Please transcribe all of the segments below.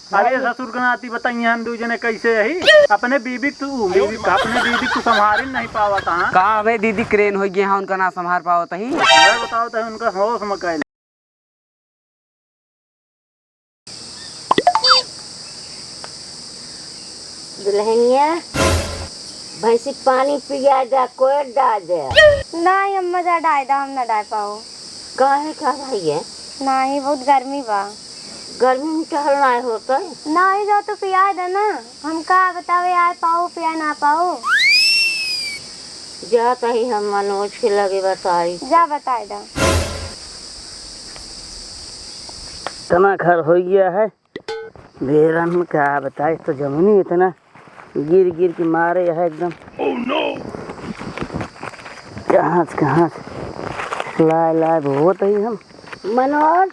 अरे ससुर के नाती बताइए हम दू जने कैसे यही अपने बीबी तू संभाल नहीं पावत। हाँ का भाई दीदी क्रेन हो गया उनका ना संभाल पावत ही बताओ तो उनका होश मकाई। दुल्हनिया भैंसी पानी पिया जा कोई डाल दे नहीं अम्मा जा डाल दा हम ना डाल पाओ। काहे का भाई है नहीं बहुत गर्मी बा। गर्मी में टहलना होता नहीं जाओ तो पिया दे ना हम का बतावे आए पाओ पिया ना पाओ। जाता ही हम मनोज के लगे बताई जा बताए दा। इतना घर हो गया है बेरन में क्या बताए तो जमीनी इतना गिर गिर के मारे है एकदम। कहाँ लाए बहुत ही हम मनोज।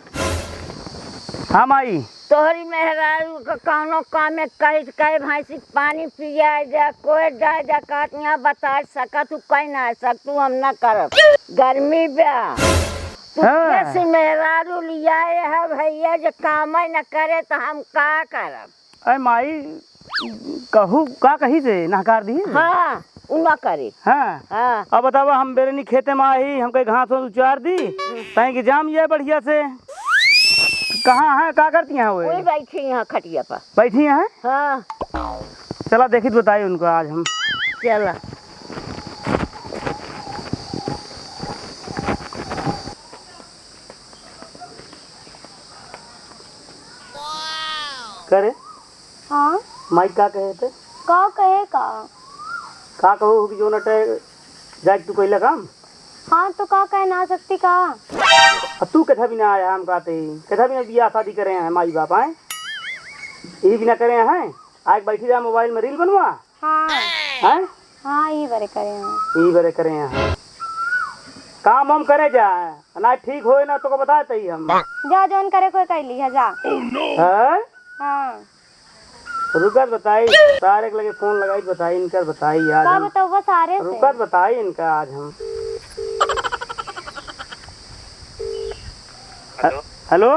हाँ माई तोहरी मेहरारू का कौनो काम में कहे भैंसी पानी पिया जा कोई डाल जा काटिया बता सका तू कहीं ना सक तू हम ना करब गर्मी बा। हाँ। से मेहरारू लिया है भैया जो काम न करे तो हम का करब। अरे माई कहू का कही से नहकार दी। हाँ उ ना करे। हाँ हाँ अब बतावा हम बेरनी खेते में आई हम कहीं घास उचार दी कहीं की जाम ये बढ़िया से कहाँ है का करती हैं वो बैठी यहाँ खटिया पर बैठी हैं। हाँ चला देखी तो बताइए उनको आज हम चला करे। हाँ माई का कहे थे का कहे का कहू कि जो नटे जाए तू कैला काम। हाँ तो का कहे ना सकती का। अब तू कथा भी ना आया हम कहते कथा भी ना बियाह शादी करे हैं माई बाप आए यही भी ना करे हैं आज बैठी जा मोबाइल में रील बनवा। हाँ हैं हाँ ये बड़े करे हैं यही बड़े करे हैं काम हम करे जा ना ठीक होए ना तो को बताते ही हम जा जोन करे कोई कर ली है जा। हैं हाँ रुकत बताई सारे के लगे फोन लगाई बताई इनका बताई आज का हम बताओ वो सारे से। रुकत बताई इनका आज हम। हेलो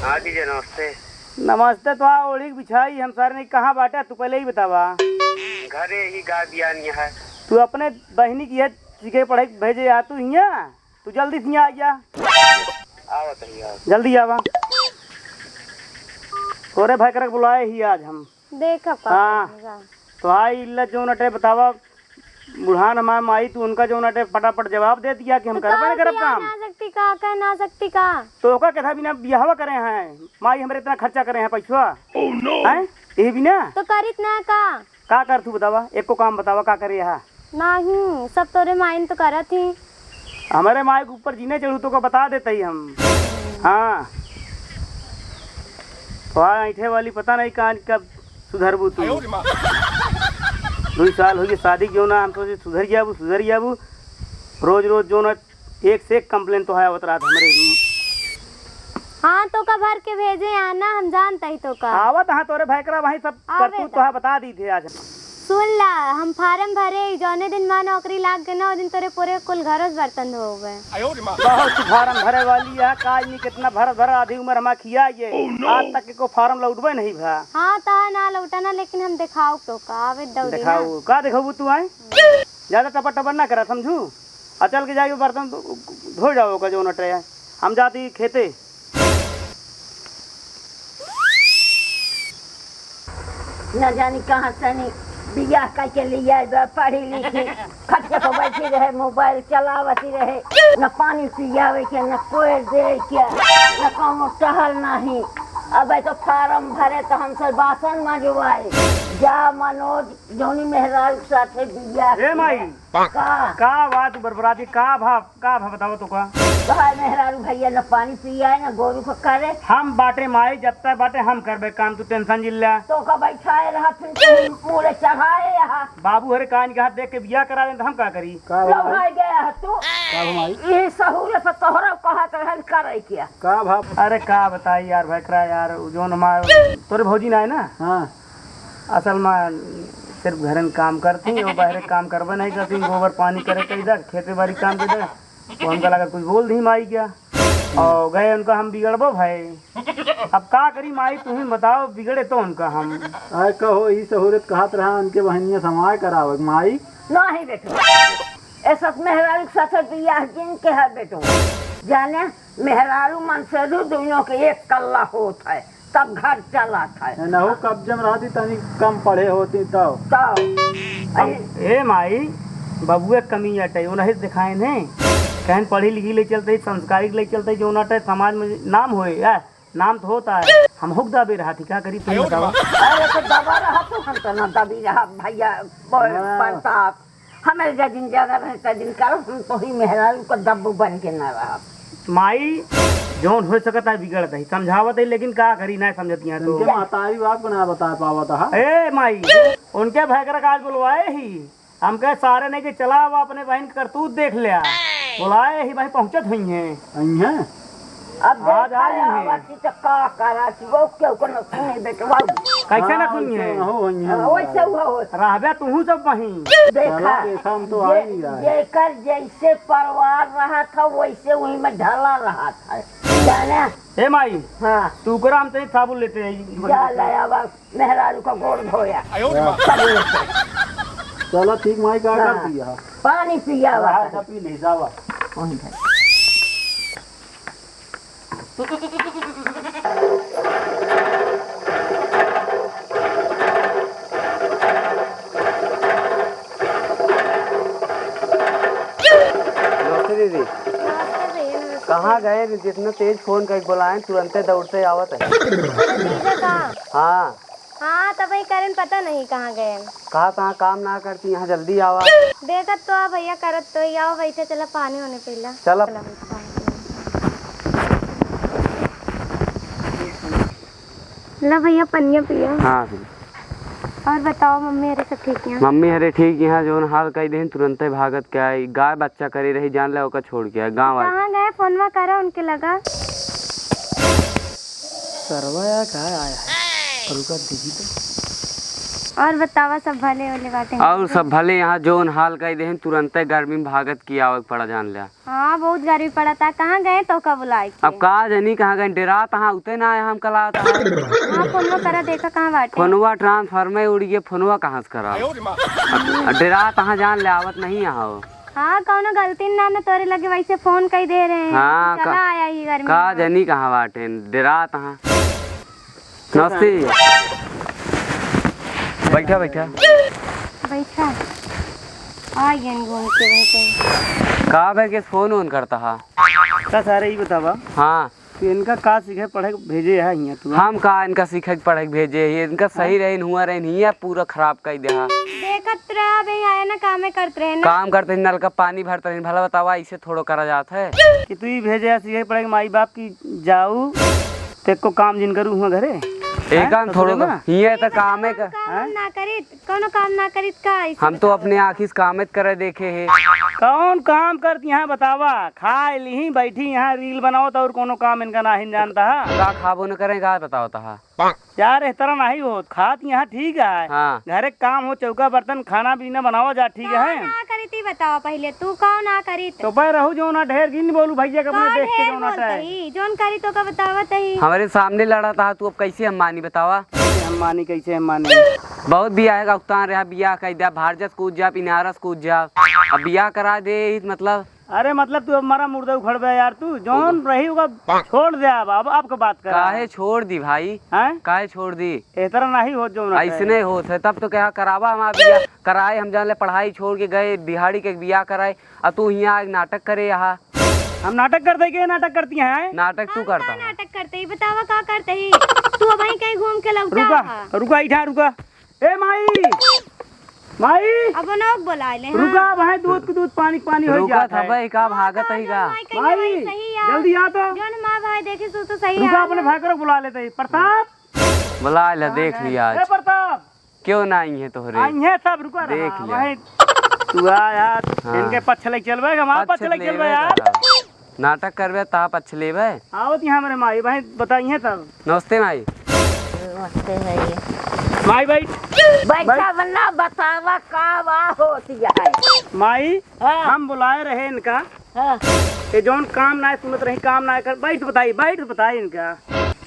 हाँ दीजिए नमस्ते। नमस्ते तो ओढ़ी बिछाई हम सारे नहीं कहाँ बाटे तू पहले ही बतावा। घरे ही गा दिया नहीं है। तू अपने बहनी की है सीखे पढ़ाई भेजे आ तू यहाँ तू जल्दी से यहाँ आ जा आओ तैयार जल्दी आवा तोरे भाई करक बुलाए ही आज हम देखा हाँ तो आई इल्ला जो नटे बतावा बुढ़ान हमारे माई तू उनका जो नटे फटाफट जवाब दे दिया कि हम कर पाए करब काम ना सकती का कह ना सकती का। तो ओका कथा बिना बियाहवा करे हैं माई हमारे इतना खर्चा करे हैं पैसा हैं यही बिना तो करित ना का कर तू बतावा एक को काम बतावा का करे यहाँ नहीं सब तोरे माइन तो करत ही हमारे माई के ऊपर जीने चढ़ू तो को बता देते ही हम। हाँ तो ऐठे वाली पता नहीं कहाँ कब सुधरबू तू 2 साल हो गए शादी क्यों ना हम तो सुधर जाबू रोज जो ना एक से एक कंप्लेन तो है रात हमारे। हाँ तो का भर के भेजे आना हम जानते ही तो का आवत हाँ तोरे भाई करा वहीं सब करतूत तो बता दी थे आज। सुन ला हम फार्म भरे जौने दिन माँ नौकरी लाग गए ना दिन तोरे पूरे कुल घरों बर्तन हो गए। बहुत फार्म भरे वाली है काज नहीं कितना भर आधी उम्र हमारा किया ये आज तक को फार्म लौटबे नहीं भा। हाँ तो ना लौटाना लेकिन हम दिखाओ तो का आवे दौड़ी दिखाओ का दिखाऊ तू आए ज्यादा टपर ना करा समझू अचल के जाके बर्तन धो जाओ का जो नटे हम जाती खेते। न जानी कहाँ से नहीं बियाह करके लिया पढ़ी लिखी खटिया पर बैठी रहे मोबाइल चलावती रहे न पानी पियावे के न कोई दे के न कौनो टहल नहीं। अब तो फार्म भरे तो हमसे बासन मजवाए जा मनोज जौनी मेहरारू के साथे बियाह माई का बात बरबराती का भाव बताओ तो का मेहरारू भैया न पानी पिया न गोरू को करे हम बाटे माई जब तक बाटे हम करबे काम तू टेंशन जिल्ला तो का बैठाए रहा फिर पूरे चढ़ाए यहाँ बाबू हरे कान के हाथ देख के बियाह करा दे हम का करी लौटाई गया है तू ये सहूलत तोहरा कहत रहन करे क्या का भाव। अरे का बताई यार भाई करा यार जो हमारे तोरे भौजी ना है ना। हाँ असल में सिर्फ घर में काम करती और बाहर काम करबे नहीं करती गोबर पानी करे के इधर खेती बाड़ी काम के इधर तो हमका लगा कुछ बोल दी माई क्या और गए उनका हम बिगड़बो भाई। अब का करी माई तुम ही बताओ, बिगड़े तो उनका हम। अरे कहो ई सहूरत कहत रहा उनके बहनिया समाय करावे माई। नहीं बेटो, ऐसा मेहरारू के साथ बियाह जिन के है बेटो, जाने मेहरारू मनसेरू दोनों के एक कल्ला होता है तब घर चला था। नहु कब्जे में रहती तनी कम पढ़े होती ए माई बबुए कमी अटे उन्हें दिखाए ने कहन पढ़ी लिखी ले चलते संस्कारिक ले चलते जो नटे समाज में नाम होए यार, नाम तो होता है। हम हुक दबे रहा थी क्या करी तुम बताओ। अरे तो दबा रहा तो हम तो ना दबी रहा भैया प्रताप, हमें जिन जगह रहता दिन करो हम तो ही मेहरारू को दब्बू बन के न रहा। माई जोन हो सकता है बिगड़त है समझावत है, लेकिन का करी ना समझती है तो महतारी बात को ना बता पावत है। ए माई उनके भैकर आज बुलवाए ही हम कहे सारे नहीं के चला वो अपने बहन करतूत देख लिया, बुलाए ही भाई पहुंचत हुई हैं। अब आज आई हैं तो का करा कि वो क्यों को न सुने बेटवा कैसे ना सुनी है वैसे हुआ हो रहबे तू सब वहीं देखा हम तो आ ही रहा है। जेकर जैसे परिवार रहा था वैसे वहीं में ढला रहा था जाने। ए माई हाँ तू करा हम तेरी साबुन लेते हैं जा लाया बस मेहरारू का गोड़ धोया चलो ठीक माई का कर दिया पानी पिया हुआ पी ले जावा। दीदी कहाँ गए? जितना तेज फोन कर बुलाए तुरंत दौड़ते आवत है। हाँ हाँ तब वही करन पता नहीं कहाँ गए। कहाँ काम ना करती, यहाँ जल्दी आवा। देखत तो आ भैया करत तो ही आओ बैठे चला पानी होने पीला। चलो ला भैया पनिया पिया। हाँ और बताओ मम्मी अरे सब ठीक है? मम्मी अरे ठीक यहाँ जो हाल कई दिन तुरंत भागत के आई, गाय बच्चा करे रही जान ले ओका छोड़ के गाँव आई। कहाँ गए? फोनवा करा उनके लगा सरवाया का आया है रुका देखी तो। और बतावा सब भले वाले बातें? और सब भले यहाँ जोन हाल कई दिन तुरंत गर्मी में भागत की आवक पड़ा जान लिया। हाँ बहुत गर्मी पड़ा था। कहाँ गए तो कब बुलाए? अब कहा जनी कहाँ गए डेरा तहाँ उते ना आए हम कल आता। हाँ फोनवा करा देखा कहाँ बाटे। फोनवा ट्रांसफार्मर उड़ गया, फोनवा कहाँ से करा डेरा तहाँ जान ले आवत नहीं यहाँ। हाँ कौनो गलती ना न तोरे लगे वैसे फोन कई दे रहे हैं। हाँ चला आया ही गर्मी कहा जनी कहाँ बाटे डेरा तहाँ। नमस्ते बैठा बैठा बैठा आ गए घूम के वहीं कहा भाई के फोन ऑन करता है का सारे ही बतावा। हाँ तो इनका का सीखे पढ़े भेजे है यहाँ तू। हम कहा इनका सीखे पढ़े भेजे ही इनका सही रहे हुआ रहे पूरा खराब कर दे। देखत रहा भाई आया ना काम करते रहे ना। काम करते नल का पानी भरते रहे भला बतावा इसे थोड़ो करा जाता है कि तू ही भेजे है सीखे पढ़े माई बाप की जाऊ ते को काम जिन करूँ हुआ घरे एक थोड़ो ये तो काम है का काम ना करित कोनो काम ना करित का हम तो अपने आँखी से कामित करे देखे है। कौन काम करती यहाँ बतावा? खा ली बैठी यहाँ रील बनाओ तो और कोनो काम इनका नहीं जानता है। का खाबो न करे का बताओ था यार इस तरह नहीं हो खात यहाँ ठीक है। हाँ घरे काम हो चौका बर्तन खाना पीना बनाओ जा ठीक है। ना करित बताओ पहले तू कौन ना करित तो मैं रहू जो ना ढेर गिन बोलू भैया का अपने देख के जो ना जोन करी तो का बतावत है। हमारे सामने लड़ा था तू अब कैसे हम मानी बतावा? हम मानी कैसे हम मानी? बहुत बिया है उतार रहा बिया कह दिया भारजस कूद जा पिनारस कूद जा अब बिया करा दे मतलब। अरे मतलब तू अब हमारा मुर्दा उखड़ गया यार तू जोन रही होगा छोड़ दे अब आपका बात कर। काहे छोड़ दी भाई? हैं काहे छोड़ दी? इस तरह नहीं हो जो ऐसने होत है तब तो क्या करावा हमारा बिया कराए हम जान ले पढ़ाई छोड़ के गए बिहाड़ी के बिया कराए अब तू यहाँ नाटक करे यहाँ। हम नाटक करते के नाटक करती हैं? नाटक तू करता है। नाटक करते ही बतावा का करते ही तू अब वहीं कहीं घूम के लौटा। रुका रुका इठा रुका ए माई माई अब नोक बुला ले। रुका भाई दूध दूध पानी पानी हो रुका जाता था है। भाई का भागत है का माई जल्दी आ तो जोन माँ भाई देखे तो सही रुका अपने भाई को बुला लेते हैं। प्रताप बुला ले देख लिया ए आज प्रताप क्यों ना आई है तोहरे आई है सब रुका देख लिया। भाई तू आ यार इनके पछ ले चलबे हमारे पछ ले चलबे यार नाटक करबे ता पछ लेबे। आवत यहाँ मेरे माई भाई बताइए तब। नमस्ते माई। नमस्ते भैया माई बैठ बैठा वरना बतावा का वा होती है माई हाँ। हम बुलाए रहे इनका हाँ। ये जौन काम ना सुनत रही काम ना कर बैठ बताई इनका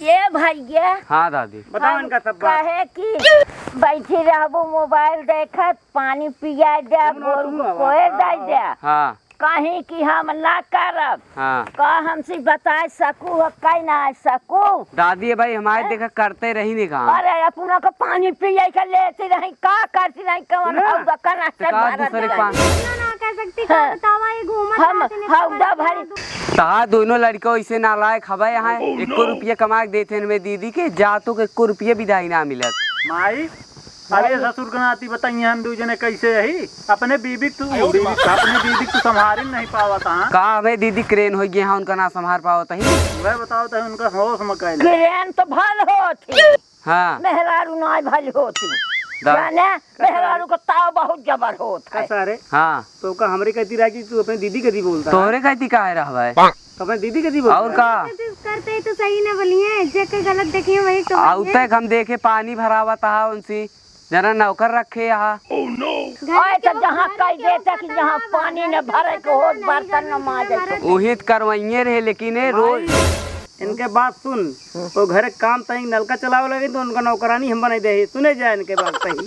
ये भैया हाँ दादी बताओ इनका सब बात। कहे कि बैठी रहबो मोबाइल देखत पानी पिया दे गोल कोए दे दे हाँ कहीं कि हम ना करब हाँ का हमसे बता सकू कहीं ना सकू दादी भाई हमारे देखा करते रही नहीं कहा अरे अपना को पानी पिए के लेते रही का करती रही कौन हौदा कना से दूसरे पास ना कह सकती का बतावा ये घूमत हम रहते ने हौदा भरी कहा दोनों लड़कों इसे नालायक हवा यहाँ 1 रुपये कमा के देते हैं दीदी के जातो के 1 रुपये विदाई ना मिलत माई अरे ससुर के नाती बताइए हम दूजने कैसे यही अपने बीबी तू संभाल नहीं पावत हाँ कहा हमें दीदी क्रेन हो गया उनका ना संभाल पावत ही वह बताओ तो उनका होश मकैल ग्रेन तो भल होती हाँ मेहरारू ना भल होती जाने मेहरारू को ताव बहुत जबर होत है सारे हाँ तो का हमरे कहती रहा कि तू अपनी दीदी कदी बोलता है तोहरे कहती का है रहा है तो अपनी दीदी कदी बोलता और का करते तो सही ना बोलिए जेके गलत देखिए वही तो आउ तक हम देखे पानी भरावा था उनसी जरा नौकर रखे यहाँ ओए तो जहाँ कह देते कि जहाँ पानी न भरे के हो बर्तन न माजे वही करवाइए रहे लेकिन ये रोज इनके बात सुन तो घरे काम तही नलका चलावे लगे तो उनका नौकरानी हम बनाई दे सुने जाए इनके बात तही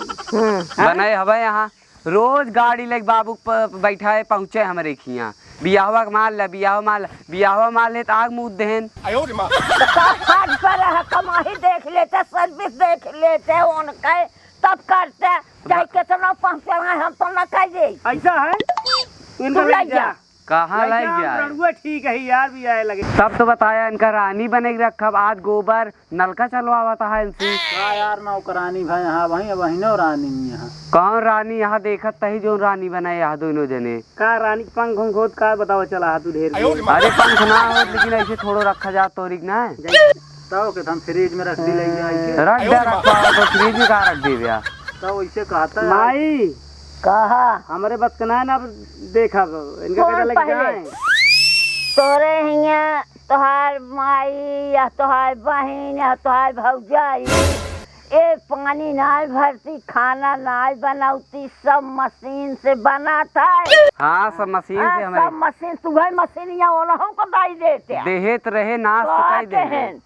बनाए हवा यहाँ रोज गाड़ी लग बाबू बैठाए पहुँचे हमारे खिया बियाहवा माल ला बियाहवा माल है तो आग मुँह देहन फाट पर है कमाही देख लेते सर्विस देख लेते उनके तब करते चाहे कितना पहुँचना है हम तो न कह दे ऐसा है इनका तू लग जा कहाँ लग जाए रड़ुआ ठीक है यार भी आए लगे तब तो बताया इनका रानी बनेगी रखब आज गोबर नलका चलवावा था इनसे यार नौकरानी भाई यहाँ वही नो रानी यहाँ कौन रानी यहाँ देखत तही जो रानी बनाए यहाँ दोनों जने का रानी पंख उंख होत का बताओ चला तू ढेर अरे पंख ना हो लेकिन ऐसे थोड़ो रखा जा तोरिक ना तब के हम फ्रिज में रख दी ले जाए रख दे रखा तो फ्रिज में कहाँ रख दे भैया तब वैसे कहता है माई कहा हमारे बस का ना है ना अब देखा इनका बेटा लग जाए तोरे हिया तोहार माई या तोहार बहन या तोहार भौजाई ए पानी नाल भरती खाना नाल बनाती सब मशीन से बनाता है हाँ सब मशीन से सब हमारे मशीन सुबह मशीन या ओनहु को दाई देते हैं देहेत रहे नाश तो कई दे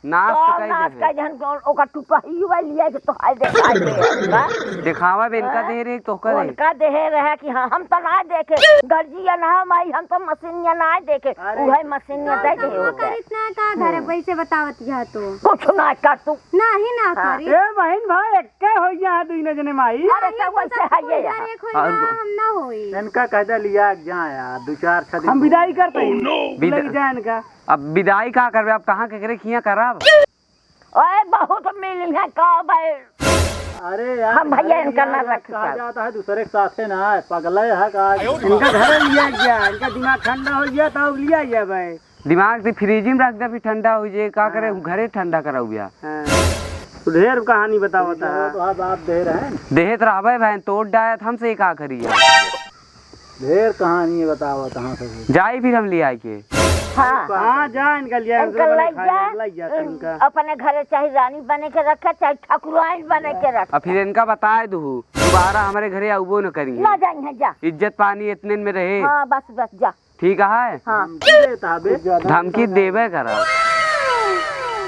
नाश तो कई दे ओका टुकही हुआ लिया के तो हाय दे दिखावा बे इनका दे रहे तो करे उनका देहे रहा कि हाँ हम तो ना देखे गर्जिया ना माई हम तो मशीन या ना देखे उहे मशीन या दे दे होता है इतना का घर पैसे बतावत जा तो कुछ ना कर तू नहीं ना करी ए बहन भाई एक्के हो गया दुइने जने माई अरे सब वैसे है ये यार एक होई ना हम ना होई इनका कहता लिया जा यार 2-4 दिन हम विदाई करते हैं लग जाए इनका अब विदाई का करबे अब कहाँ के करे खिया करब ओए बहुत मिल है का भाई अरे यार हम भैया इनका ना रख कहा जाता है दूसरे के साथ ना है पगला है का इनका घर लिया गया इनका दिमाग ठंडा हो गया तो अब लिया गया भाई दिमाग से फ्रिज में रख दे फिर ठंडा हो जाए का करे घरे ठंडा कराऊ गया तो ढेर कहानी बताओ तो अब आप दे रहे हैं देहत रहबे बहन तोड़ डायत हमसे का करिए ढेर कहानी बताओ कहाँ से जाई फिर हम ले आए के हाँ जा इनका लिया इनका लग जा इनका अपने घरे चाहे रानी बने के रखे चाहे ठाकुराइन बने के रखे अब फिर इनका बताए दू दोबारा हमारे घरे आउबो न ना करिए जाएंगे जा इज्जत पानी इतने में रहे हाँ बस जा ठीक है हाँ धमकी देवे करा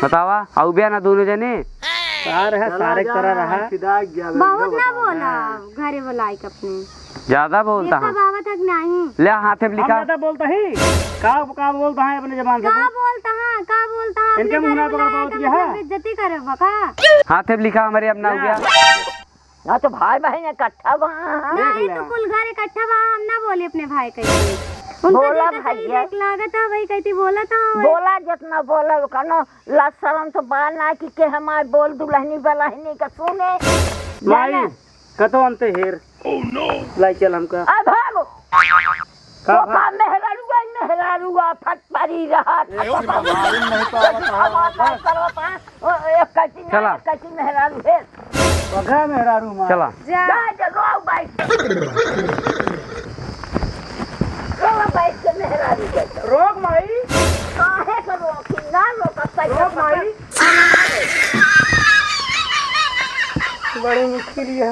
बतावा आउ बिया ना दोनों जने सारे है सारे तरह रहा बहुत ना बोला घरे बुलाई के अपने ज्यादा बोलता देखा है बाबा तक नहीं ले हाथे पे हम लिखा ज्यादा बोलता ही का बोलता है अपने जबान से का बोलता हाँ इनके मुंह ना पकड़ पाओ ये है बेइज्जती करे बका हाथे पे लिखा हमारे अब ना हो गया ना तो भाई बहन इकट्ठा वहाँ नहीं तो कुल घर इकट्ठा बा हम ना बोले अपने भाई कैसे उनका बोला देखा सही भैया। देख लागत है भाई कहती बोला था बोला जितना बोला कनो लसरम तो बाल ना कि हमारे बोल दुल्हनी बलहनी का सुने माई कतो अंते हेर लाई चल हमका अब भागो का मेहरारुआ फट पड़ी रहा चला। कच्ची मेहरारू है पगा मेहरारू माँ चला जा रो बाइक रो बाइक के मेहरारू के रोक माई काहे का रोकी ना रोक रोक माई बड़ी मुश्किल है